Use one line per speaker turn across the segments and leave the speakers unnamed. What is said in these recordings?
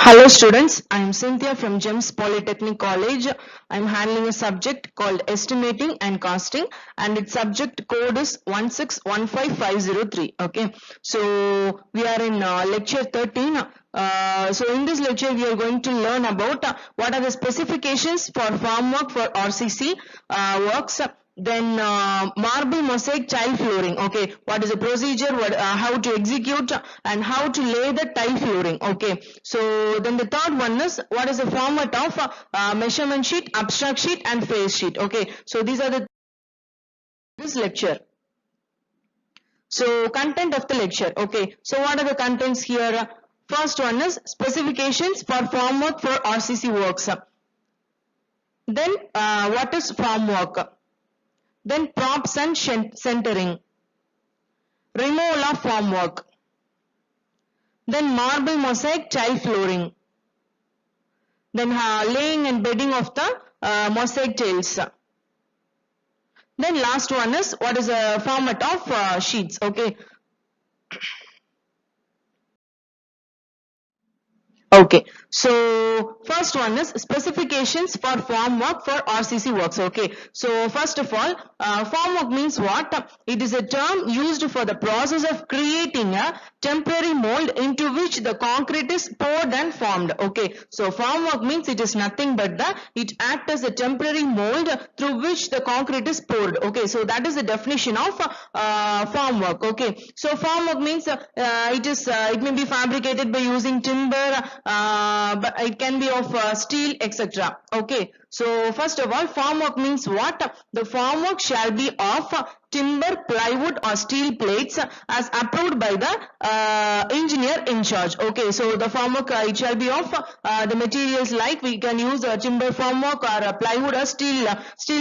Hello students, I am Cynthia from GEMS Polytechnic College. I am handling a subject called Estimating and Costing and its subject code is 1615503. Okay, so we are in lecture 13. So in this lecture we are going to learn about what are the specifications for formwork for RCC works. Then marble mosaic tile flooring. Okay, what is the procedure, how to execute and how to lay the tile flooring. Okay, so then the third one is what is the format of measurement sheet, abstract sheet and phase sheet. Okay, so these are the this lecture. So content of the lecture. Okay, so what are the contents here? First one is specifications for formwork for RCC works. Then what is formwork? Then props and centering, removal of formwork, then marble mosaic tile flooring, then laying and bedding of the mosaic tiles. Then last one is what is the format of sheets. Okay. Okay, so first one is specifications for formwork for RCC works. Okay, so first of all, formwork means what? It is a term used for the process of creating a temporary mold into which the concrete is poured and formed. Okay, so formwork means it is nothing but it acts as a temporary mold through which the concrete is poured. Okay, so that is the definition of formwork. Okay, so formwork means it may be fabricated by using timber, but it can be of steel, etc. Okay, so first of all, formwork means what? The formwork shall be of timber, plywood or steel plates as approved by the engineer in charge. Okay, so the formwork it shall be of the materials like we can use timber formwork or plywood or steel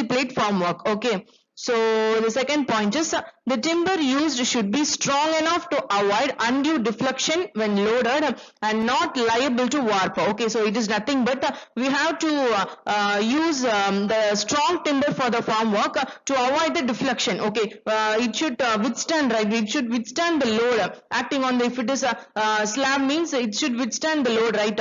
plate formwork. Okay, so the second point is the timber used should be strong enough to avoid undue deflection when loaded and not liable to warp. Okay, so it is nothing but we have to use the strong timber for the formwork to avoid the deflection. Okay, it should withstand, right? It should withstand the load acting on the, if it is a slab means it should withstand the load, right?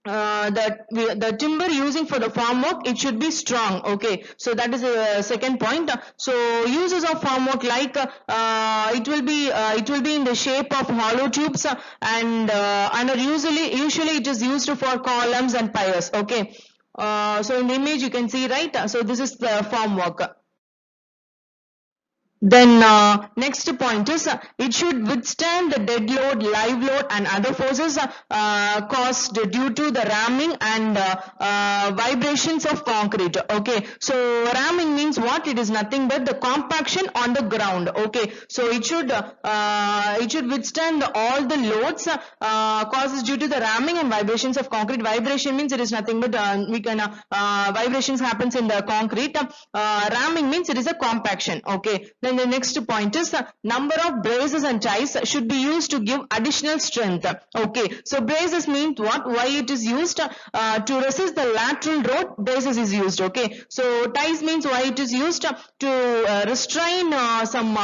The timber using for the formwork, it should be strong. Okay, so that is the second point. So uses of formwork like it will be in the shape of hollow tubes and usually it is used for columns and piers. Okay, so in the image you can see, right? So this is the formwork. Then next point is it should withstand the dead load, live load and other forces caused due to the ramming and vibrations of concrete. Okay, so ramming means what? It is nothing but the compaction on the ground. Okay, so it should withstand all the loads causes due to the ramming and vibrations of concrete. Vibration means it is nothing but vibrations happens in the concrete. Ramming means it is a compaction. Okay, then the next point is number of braces and ties should be used to give additional strength. Okay, so braces means what? Why it is used? To resist the lateral load, braces is used. Okay, so ties means why it is used? To restrain some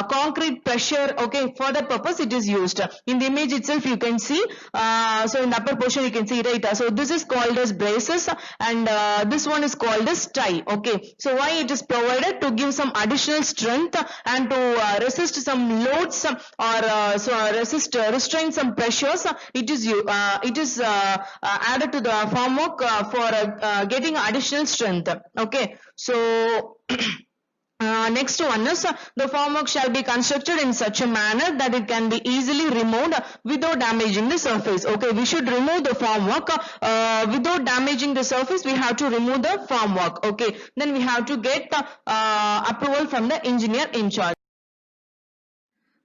concrete pressure. Okay, for that purpose it is used. In the image itself you can see, so in the upper portion you can see, right? So this is called as braces and this one is called as tie. Okay, so why it is provided? To give some additional strength and to resist some loads or restrain some pressures. It is added to the formwork for getting additional strength. Okay, so next one is the formwork shall be constructed in such a manner that it can be easily removed without damaging the surface. Okay, we should remove the formwork without damaging the surface. We have to remove the formwork. Okay, then we have to get approval from the engineer in charge.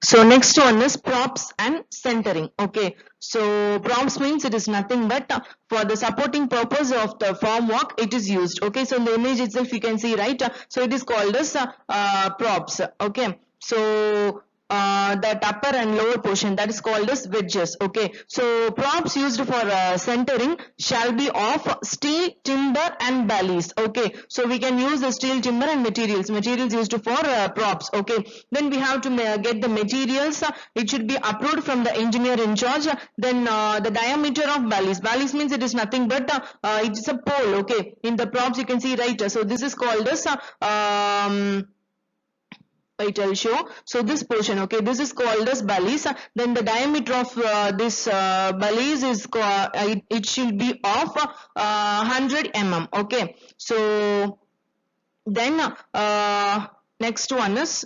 So next one is props and centering. Okay, so props means it is nothing but for the supporting purpose of the formwork it is used. Okay, so in the image itself you can see, right? So it is called as props. Okay, so that upper and lower portion, that is called as wedges. Okay, so props used for centering shall be of steel, timber and ballies. Okay, so we can use the steel, timber and materials used for props. Okay, then we have to get the materials. It should be approved from the engineer in charge. Then the diameter of ballies means it is nothing but it is a pole. Okay, in the props you can see, right? So this is called as wait, I'll show. So this portion, okay, this is called as ballies. Then the diameter of this ballies is it should be of 100 mm. Okay, so then next one is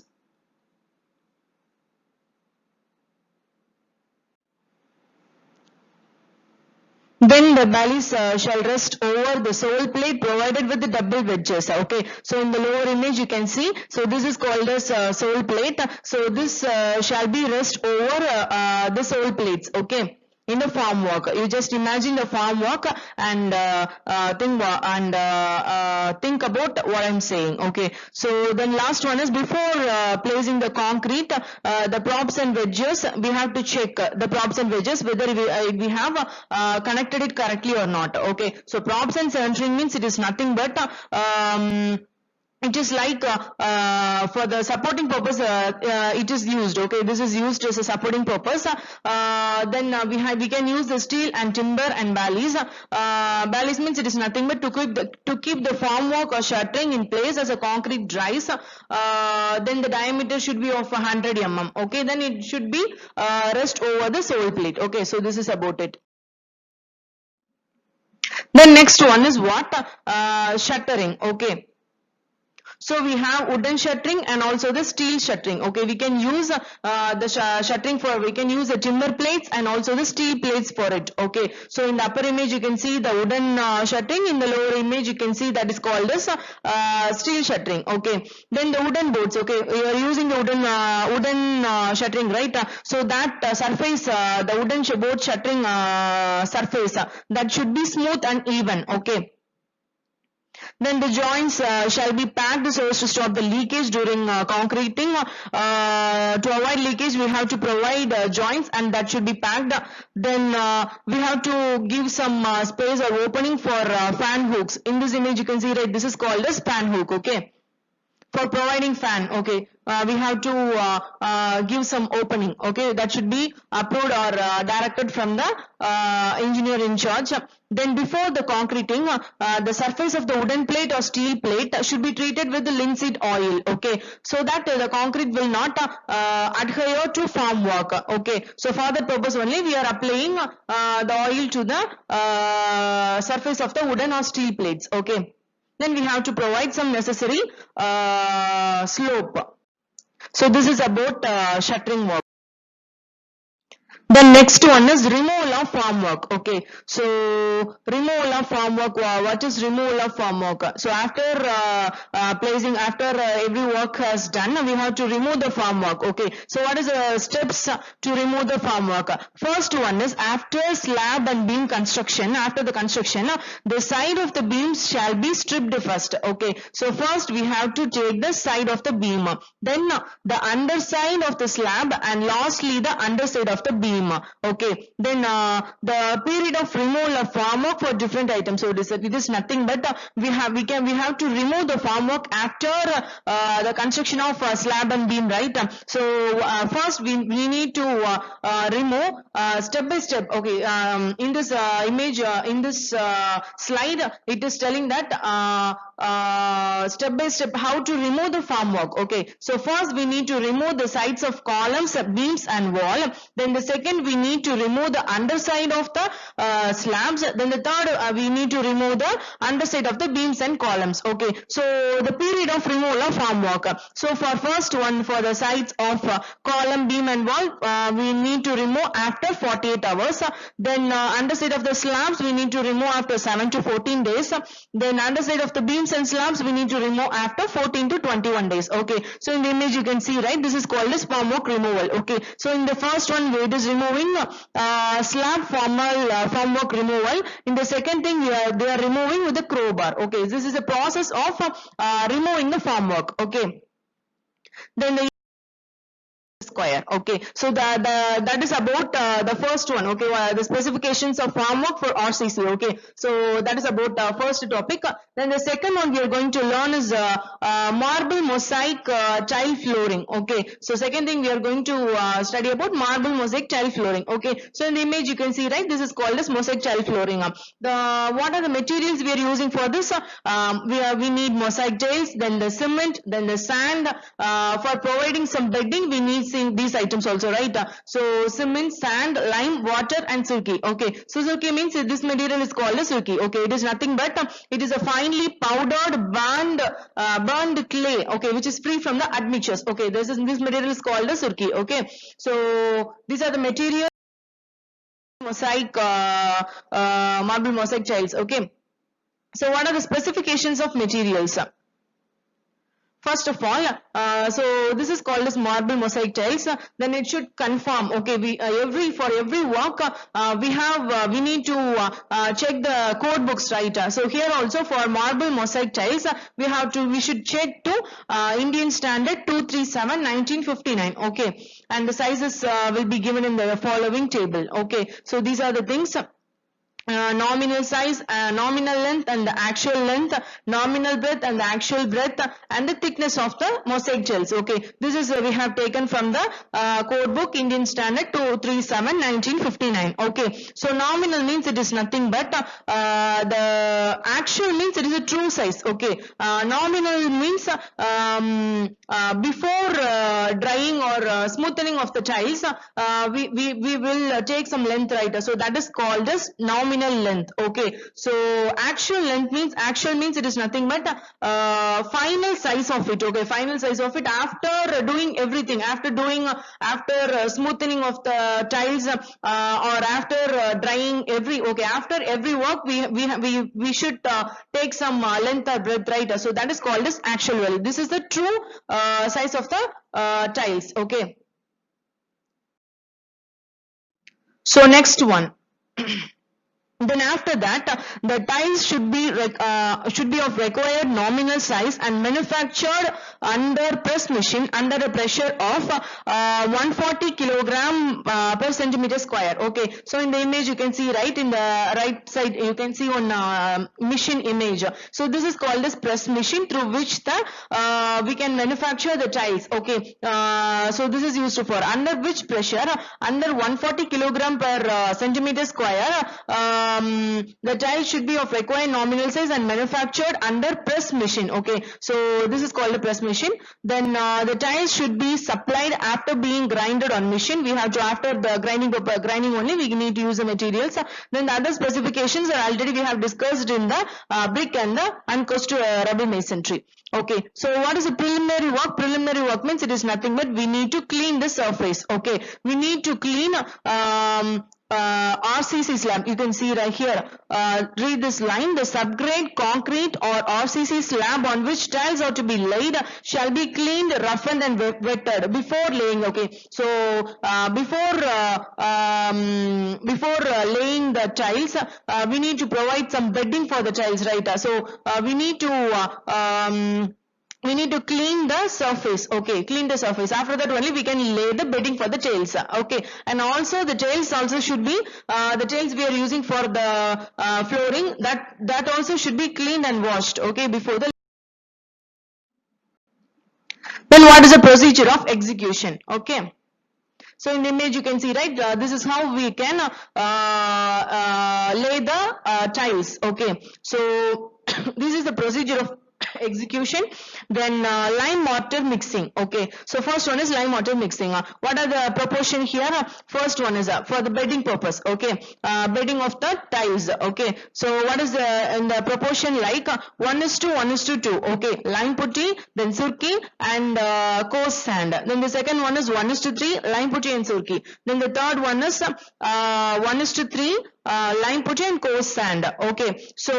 then the ballies shall rest over the sole plate provided with the double wedges. Okay, so in the lower image you can see, so this is called as sole plate. So this shall be rest over the sole plates. Okay, in the formwork, you just imagine the formwork and think about what I'm saying. Okay, so then last one is before placing the concrete, the props and wedges, we have to check the props and wedges whether we have connected it correctly or not. Okay, so props and centering means it is nothing but it is like for the supporting purpose it is used. Okay, this is used as a supporting purpose. Then we can use the steel and timber and ballies. Ballies means it is nothing but to keep the formwork or shuttering in place as a concrete dries. Then the diameter should be of 100 mm. Okay, then it should be rest over the sole plate. Okay, so this is about it. The next one is what? Shuttering. Okay, so we have wooden shuttering and also the steel shuttering. Okay, we can use the shuttering for, we can use the timber plates and also the steel plates for it. Okay, so in the upper image you can see the wooden shuttering, in the lower image you can see that is called as steel shuttering. Okay, then the wooden boards. Okay, we are using the wooden shuttering, right? So that surface, the wooden board shuttering surface, that should be smooth and even. Okay, then the joints shall be packed so as to stop the leakage during concreting. To avoid leakage, we have to provide joints and that should be packed. Then we have to give some space or opening for fan hooks. In this image you can see, right, this is called as fan hook. Okay, for providing fan. Okay, we have to give some opening. Okay, that should be approved or directed from the engineer in charge. Then before the concreting, the surface of the wooden plate or steel plate should be treated with the linseed oil. Okay, so that the concrete will not adhere to formwork. Okay, so for that purpose only we are applying the oil to the surface of the wooden or steel plates. Okay, then we have to provide some necessary slope. So this is about shuttering work. The next one is removal of formwork. Okay, so removal of formwork. What is removal of formwork? So after placing, after every work has done, we have to remove the formwork. Okay, so what is the steps to remove the formwork? First one is after slab and beam construction. After the construction, the side of the beams shall be stripped first. Okay, so first we have to take the side of the beam, then the underside of the slab, and lastly the underside of the beam. Okay, then the period of removal of formwork for different items. So it is nothing but we have to remove the formwork after the construction of slab and beam, right? So first we need to remove step by step. Okay, in this image, in this slide, it is telling that step by step how to remove the formwork. Okay, so first we need to remove the sides of columns, beams and wall. Then the second we need to remove the underside of the slabs. Then the third we need to remove the underside of the beams and columns. Okay, so the period of removal of formwork. So for first one, for the sides of column, beam and wall, we need to remove after 48 hours. Then underside of the slabs we need to remove after 7 to 14 days. Then underside of the beams and slabs we need to remove after 14 to 21 days. Okay, so in the image you can see, right, this is called as formwork removal. Okay, so in the first one it is removing slab formwork removal. In the second thing they are removing with the crowbar. Okay, this is a process of removing the formwork. Okay, then the square. Okay, so that is about the first one. Okay, the specifications of formwork for RCC. Okay, so that is about first topic. Then the second one we are going to learn is marble mosaic tile flooring. Okay, so second thing we are going to study about marble mosaic tile flooring. Okay, so in the image you can see, right, this is called as mosaic tile flooring. What are the materials we are using for this? We need mosaic tiles, then the cement, then the sand. For providing some bedding we need these items also, right? So cement, sand, lime, water and surki. Okay, so surki means this material is called as surki. Okay, it is nothing but it is a finely powdered burned clay, okay, which is free from the admixtures. Okay, this material is called as surki. Okay, so these are the materials mosaic marble mosaic tiles. Okay, so what are the specifications of materials? First of all, so this is called as marble mosaic tiles. Then it should conform. Okay, for every work we need to check the code books, right? So here also for marble mosaic tiles we should check to Indian Standard 237/1959. Okay, and the sizes will be given in the following table. Okay, so these are the things. Nominal size, nominal length and the actual length, nominal breadth and the actual breadth, and the thickness of the mosaic tiles. Okay, this is we have taken from the code book Indian Standard 237/1959. Okay, so nominal means it is nothing but the actual means it is a true size. Okay, nominal means before drying or smoothing of the tiles we will take some length, right? So that is called as nominal length. Okay, so actual length means it is nothing but final size of it. Okay, final size of it after doing everything, after smoothing of the tiles or after drying after every work we should take some length or breadth, right? So that is called as actual value. This is the true size of the tiles. Okay, so next one. Then after that, the tiles should be of required nominal size and manufactured under press machine under a pressure of 140 kilogram per centimeter square. Okay, so in the image you can see, right, in the right side you can see on machine image. So this is called as press machine through which we can manufacture the tiles. Okay, so this is used for under which pressure, under 140 kilogram per centimeter square. The tile should be of required nominal size and manufactured under press machine. Okay, so this is called a press machine. Then the tiles should be supplied after being grinded on machine. We have to, after the grinding only we need to use the materials. Then the other specifications are already we have discussed in the brick and the uncoursed rubble masonry. Okay, so what is a preliminary work? Preliminary work means it is nothing but we need to clean the surface. Okay, we need to clean RCC slab. You can see right here, read this line: the subgrade concrete or RCC slab on which tiles are to be laid shall be cleaned, roughened and wetted before laying. Okay, so before laying the tiles we need to provide some bedding for the tiles, right? So we need to clean the surface. Okay, clean the surface. After that only we can lay the bedding for the tiles. Okay, and also the tiles also should be the tiles we are using for the flooring, that also should be cleaned and washed. Okay, before the. Then what is the procedure of execution? Okay, so in the image you can see, right, this is how we can lay the tiles. Okay, so this is the procedure of execution. Then lime mortar mixing. Okay, so first one is lime mortar mixing. What are the proportion here? First one is for the bedding purpose. Okay, bedding of the tiles. Okay, so what is the in the proportion, like 1:1:2. Okay, lime putty, then surki and coarse sand. Then the second one is 1:3, lime putty and surki. Then the third one is 1:3, lime putty and coarse sand. Okay, so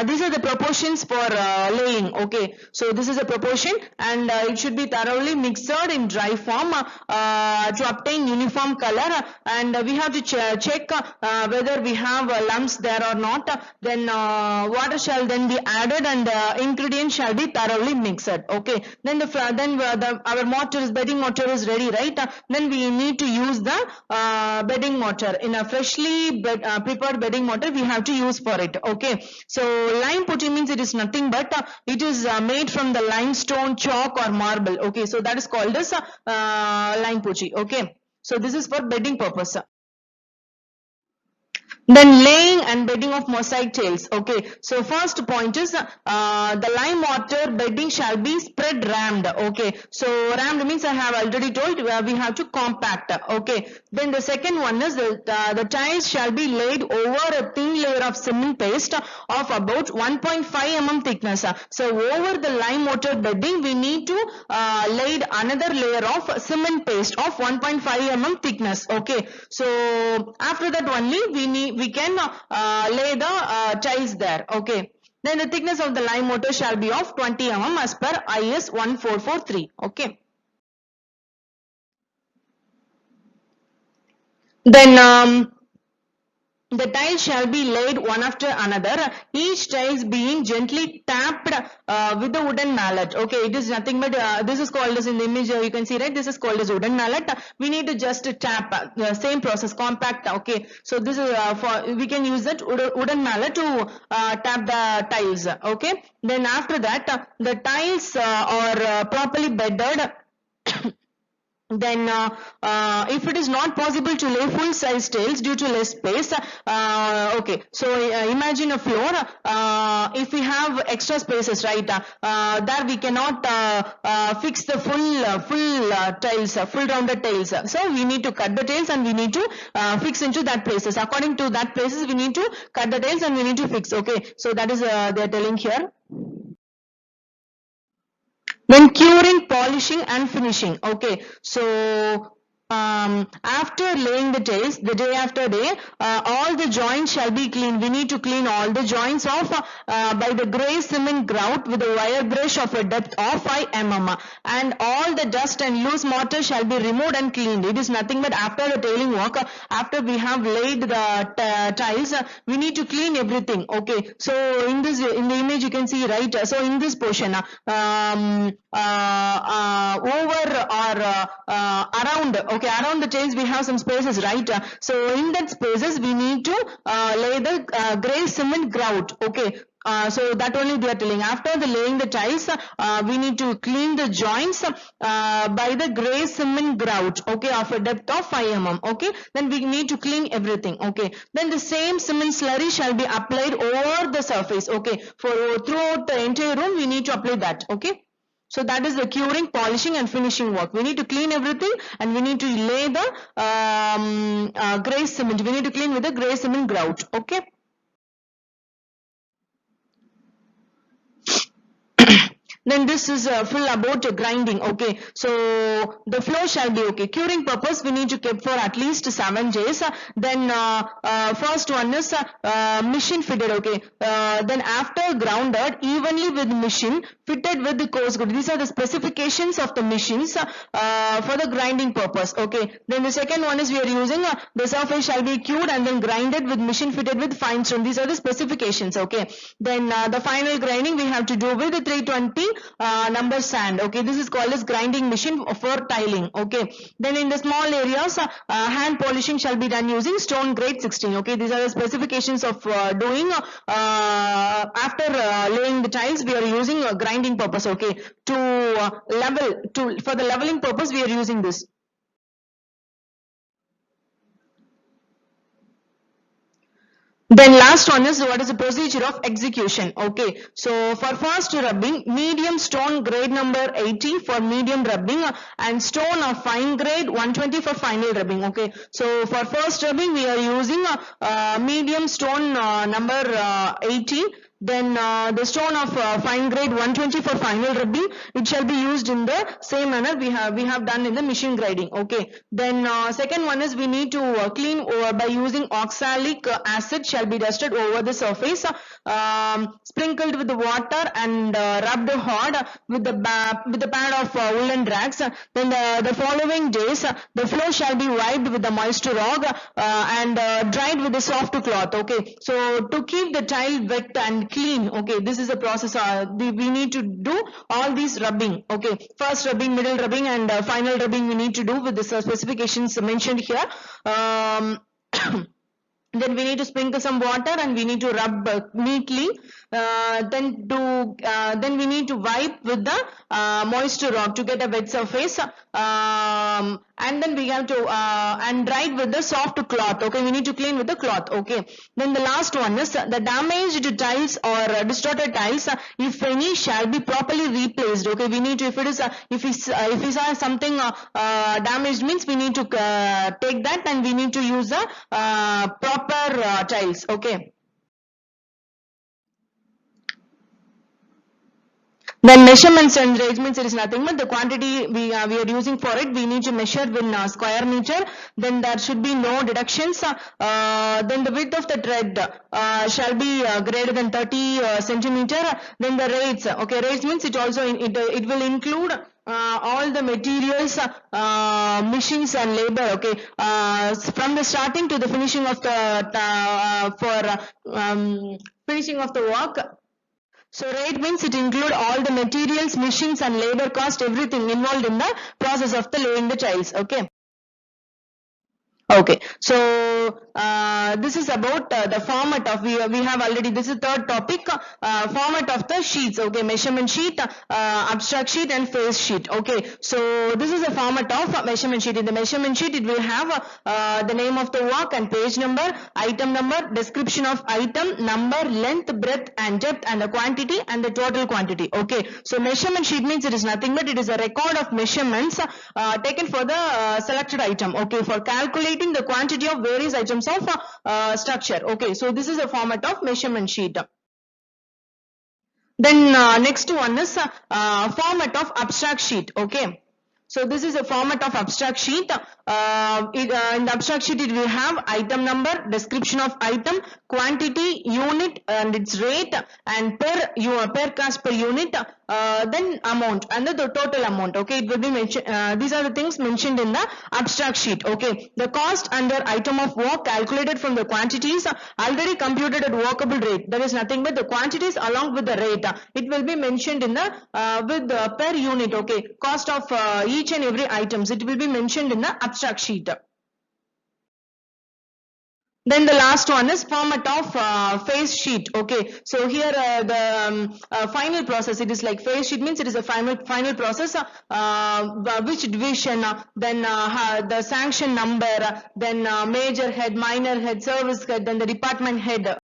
these are the proportions for laying. Okay, so this is a proportion, and it should be thoroughly mixed in dry form to obtain uniform color, and we have to check whether we have lumps there or not. Then water shall then be added, and ingredients shall be thoroughly mixed. Okay, then our mortar is bedding mortar is ready, right? Then we need to use the bedding mortar. In a freshly prepared bedding mortar we have to use for it. Okay, so lime putty means it is nothing but it is made from the limestone, chalk or marble. Okay, so that is called as lime putty. Okay, so this is for bedding purpose. Then laying and bedding of mosaic tiles. Okay, so first point is the lime mortar bedding shall be spread rammed. Okay, so rammed means I have already told we have to compact. Okay, then the second one is the tiles shall be laid over a thin layer of cement paste of about 1.5 mm thickness. So over the lime mortar bedding we need to laid another layer of cement paste of 1.5 mm thickness. Okay, so after that only we can lay the tiles there. Okay, then the thickness of the lime mortar shall be of 20 mm as per IS 1443. Okay, then the tiles shall be laid one after another, each tiles being gently tapped with the wooden mallet. Okay, it is nothing but this is called as in the image you can see, right? This is called as wooden mallet. We need to just tap the same process, compact. Okay, so this is for we can use that wooden mallet to tap the tiles. Okay, then after that the tiles are properly bedded. Then if it is not possible to lay full size tiles due to less space, okay, so imagine a floor, if we have extra spaces, right, there we cannot fix the full tiles, full rounded tiles, so we need to cut the tiles and we need to fix into that places. According to that places we need to cut the tiles and we need to fix. Okay, so that is they are telling here. Then curing, polishing and finishing. Okay, so after laying the tiles, the day after day, all the joints shall be cleaned. We need to clean all the joints off by the grey cement grout with a wire brush of a depth of 5 mm, and all the dust and loose mortar shall be removed and cleaned. It is nothing but after the tailing work, after we have laid the tiles, we need to clean everything. Okay, so in the image you can see, right? So in this portion, over or around, okay, around the tiles we have some spaces, right? So in that spaces we need to lay the grey cement grout. Okay, so that only they are telling. After the laying the tiles, we need to clean the joints by the grey cement grout, okay, of a depth of 5 mm. Okay, then we need to clean everything. Okay, then the same cement slurry shall be applied over the surface. Okay, for throughout the entire room we need to apply that. Okay, so that is the curing, polishing and finishing work. We need to clean everything and we need to lay the grey cement. We need to clean with the grey cement grout. Okay. Then this is full about grinding. Okay, so the flow shall be okay. Curing purpose we need to keep for at least 7 days. Then first one is machine fitted. Okay, then after grounded evenly with machine fitted with the coarse good. These are the specifications of the machines for the grinding purpose. Okay, then the second one is we are using the surface shall be cured and then grinded with machine fitted with fine stone. These are the specifications. Okay, then the final grinding we have to do with the 320 number sand. Okay, this is called as grinding machine for tiling. Okay, then in the small areas hand polishing shall be done using stone grade 16. Okay, these are the specifications of doing after laying the tiles. We are using grinding purpose. Okay, to level for the leveling purpose we are using this. Then last one is what is the procedure of execution. Okay, so for first rubbing, medium stone grade number 80 for medium rubbing and stone of fine grade 120 for final rubbing. Okay, so for first rubbing we are using medium stone number 80. Then the stone of fine grade 120 for final rubbing, it shall be used in the same manner we have done in the machine grinding. Okay, then second one is we need to clean over by using oxalic acid shall be dusted over the surface, sprinkled with the water and rubbed hard with the pad of woolen rags. Then the following days the floor shall be wiped with the moist rag and dried with a soft cloth. Okay, so to keep the tile wet and clean, okay, this is a process we need to do all these rubbing. Okay, first rubbing, middle rubbing and final rubbing we need to do with the specifications mentioned here. Then we need to sprinkle some water and we need to rub neatly. Then we need to wipe with the moist rock to get a wet surface. And then we have to and dry it with the soft cloth. Okay, we need to clean with the cloth. Okay, then the last one is the damaged tiles or distorted tiles, if any, shall be properly replaced. Okay, we need to, if we saw something damaged, means we need to take that and we need to use the proper tiles. Okay. Then measurements and arrangements, it is nothing but the quantity we are using for it. We need to measure in square meter. Then there should be no deductions. Then the width of the thread shall be greater than 30 centimeter. Then the rates. Okay, rates means it also it will include all the materials, machines and labor. Okay, from the starting to the finishing of the finishing of the work. So rate means it include all the materials, machines and labor cost, everything involved in the process of the laying the tiles. Okay. Okay, so this is about the format of, we have already, this is third topic, format of the sheets. Okay, measurement sheet, abstract sheet and phase sheet. Okay, so this is a format of measurement sheet. In the measurement sheet it will have the name of the work and page number, item number, description of item, number, length, breadth and depth and the quantity and the total quantity. Okay, so measurement sheet means it is nothing but it is a record of measurements taken for the selected item. Okay, for calculating the quantity of various items of structure. Okay, so this is a format of measurement sheet. Then next one is format of abstract sheet. Okay, so this is a format of abstract sheet. In the abstract sheet it will have item number, description of item, quantity, unit and its rate and per cost per unit, then amount and the total amount. Okay, it will be mentioned, these are the things mentioned in the abstract sheet. Okay, the cost under item of work calculated from the quantities already computed at workable rate, that is nothing but the quantities along with the rate, it will be mentioned in the per unit. Okay, cost of each and every items, it will be mentioned in the abstract sheet. Then the last one is format of phase sheet. Okay, so here the final process, it is like phase sheet means it is a final process, which division, then the sanction number, then major head, minor head, service head, then the department head,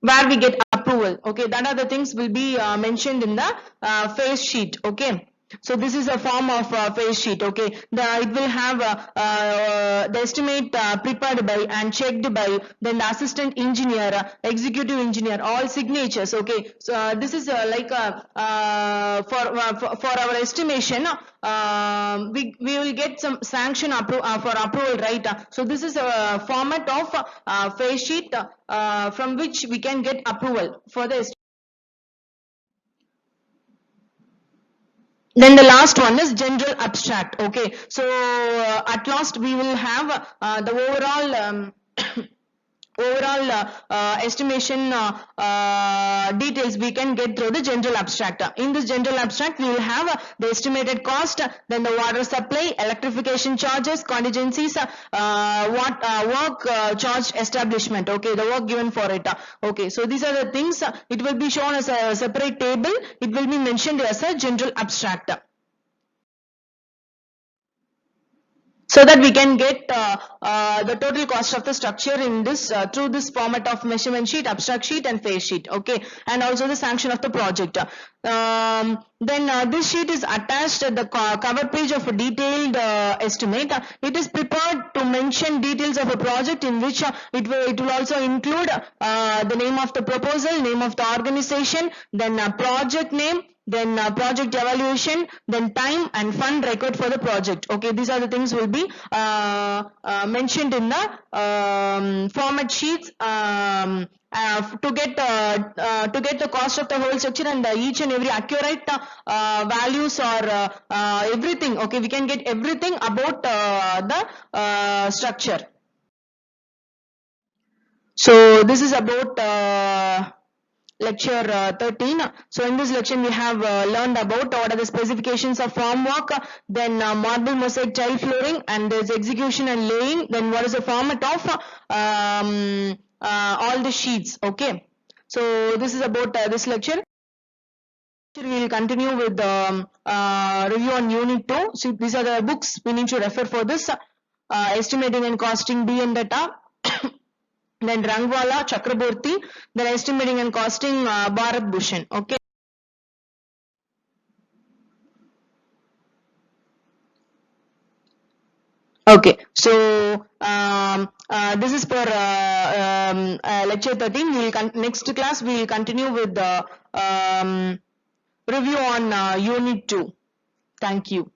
where we get approval. Okay, that are the things will be mentioned in the phase sheet. Okay, so this is a form of phase sheet. Okay, it will have the estimate prepared by and checked by then the assistant engineer, executive engineer, all signatures. Okay, so this is like for our estimation, we will get some sanction for approval, right? So this is a format of phase sheet from which we can get approval for the estimate. Then the last one is general abstract. Okay, so at last we will have the overall estimation details we can get through the general abstract. In this general abstract we will have the estimated cost, then the water supply, electrification charges, contingencies, work charge establishment. Okay, the work given for it. Okay, so these are the things, it will be shown as a separate table, it will be mentioned as a general abstract, so that we can get the total cost of the structure in this through this format of measurement sheet, abstract sheet and phase sheet. Okay, and also the sanction of the project. Then this sheet is attached at the cover page of a detailed estimate. It is prepared to mention details of a project in which it will also include the name of the proposal, name of the organization, then project name, then project evaluation, then time and fund record for the project. Okay, these are the things will be mentioned in the format sheets to get the cost of the whole structure and each and every accurate values or everything. Okay, we can get everything about the structure. So this is about lecture 13. So in this lecture we have learned about what are the specifications of formwork, then marble mosaic tile flooring, and there's execution and laying, then what is the format of all the sheets. Okay, so this is about this lecture. We will continue with the review on unit 2. So these are the books we need to refer for this. Estimating and costing DM data. Then Rangwala, Chakraborty, then estimating and costing Bharat Bhushan. Okay. Okay, so this is for lecture 13. Next class we will continue with the review on unit 2. Thank you.